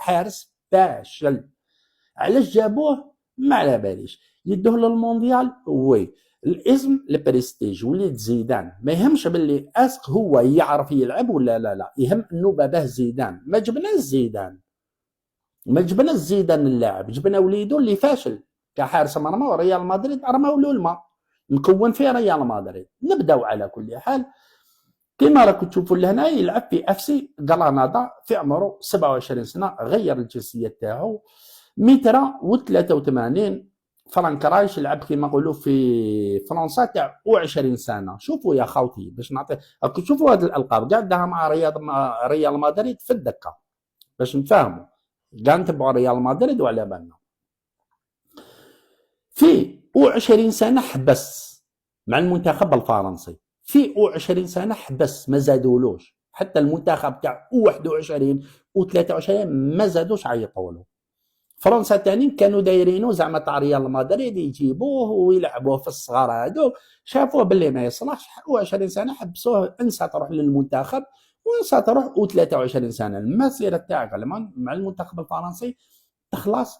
حارس فاشل. علاش جابوه ما على باليش. يدوه للمونديال وي، الاسم البريستيج، وليد زيدان ما يهمش باللي اسق هو يعرف يلعب ولا لا، يهم انه باباه زيدان. ما جبناش زيدان، ما جبنا الزيدان اللاعب، جبنا وليدو اللي فاشل كحارس مرمى، وريال مدريد رماو له الماء مكون فيه ريال مدريد. نبداو على كل حال كما راكم تشوفوا لهنا يلعب في اف سي غرناطه في عمره 27 سنه، غير الجنسيه تاعو، متر و83. فرانك رايش لعب كما نقولوا في فرنسا تاع 20 سنه. شوفوا يا خوتي باش نعطي راكم تشوفوا هذه الالقاب قاعد مع ريال مدريد في الدكه باش نفهموا، كاع نتبعوا ريال مدريد وعلى بالنا. في 20 سنه حبس مع المنتخب الفرنسي، في 20 سنه حبس ما زادولوش، حتى المنتخب تاع 21 و23 ما زادوش عيطوا له. فرنسا تاني كانوا دايرينو زعما تاع ريال مدريد يجيبوه ويلعبوه في الصغار هذوك، شافوه باللي ما يصلحش، 20 سنه حبسوه، انسى تروح للمنتخب وانسى تروح. و23 سنه المسيره تاعك مع المنتخب الفرنسي تخلص.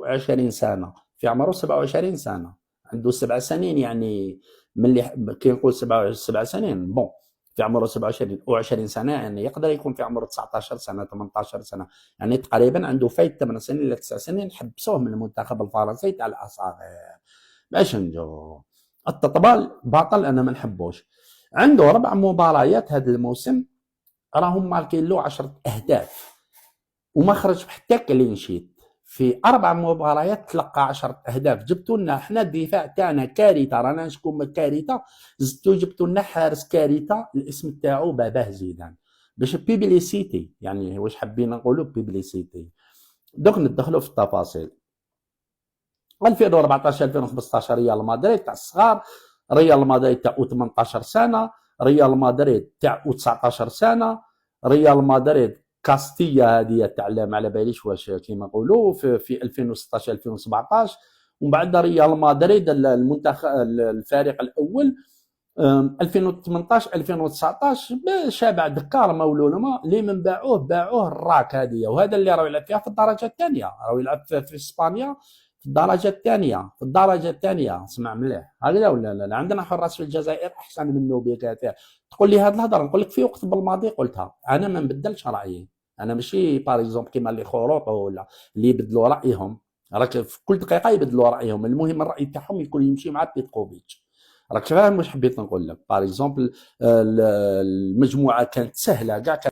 20 سنه في عمره 27 سنه، عنده 7 سنين يعني ملي كي نقول 7 سنين بون في عمره 27 و20 سنه يعني يقدر يكون في عمره 19 سنه 18 سنه، يعني تقريبا عنده فايت 8 سنين الى 9 سنين حبسوه من المنتخب الفرنسي تاع الاصاغر. باش نجو التطبال بطل انا ما نحبوش. عنده 4 مباريات هذا الموسم راهم ماركين له 10 اهداف وما خرج حتى كلين شيت. في 4 مباريات تلقى 10 اهداف. جبتوا لنا احنا الدفاع تاعنا كارثه، رانا نشكو من كارثه، زدتوا جبتوا لنا حارس كارثه الاسم تاعو باباه زيدان باش بيبليسيتي، يعني واش حابين نقولوا بيبليسيتي. دوك ندخلوا في التفاصيل. 2014 2015 ريال مدريد تاع الصغار، ريال مدريد تاع 18 سنه، ريال مدريد تاع 19 سنه، ريال مدريد كاستيا هذه تاع ما على باليش واش كيما نقولوا في 2016 2017. ومن بعد ريال مدريد المنتخب الفريق الاول 2018 2019 شابع دكار مولولما اللي من باعوه الراك هذه، وهذا اللي راهو يلعب فيها في الدرجه الثانيه، راهو يلعب في اسبانيا في الدرجه الثانيه، في الدرجه الثانيه. اسمع مليح هكذا ولا لا؟ عندنا حراس في الجزائر احسن منه بكثير. تقول لي هذه الهضره نقول لك في وقت بالماضي قلتها، انا ما نبدلش رايي، انا ماشي باغ اكزومبل كيما اللي خروط ولا اللي يبدلوا رايهم، راك في كل دقيقه يبدلوا رايهم، المهم الراي تاعهم يكون يمشي مع بيتقوفيتش. راك فاهم واش حبيت نقول لك؟ باغ اكزومبل المجموعه كانت سهله كاع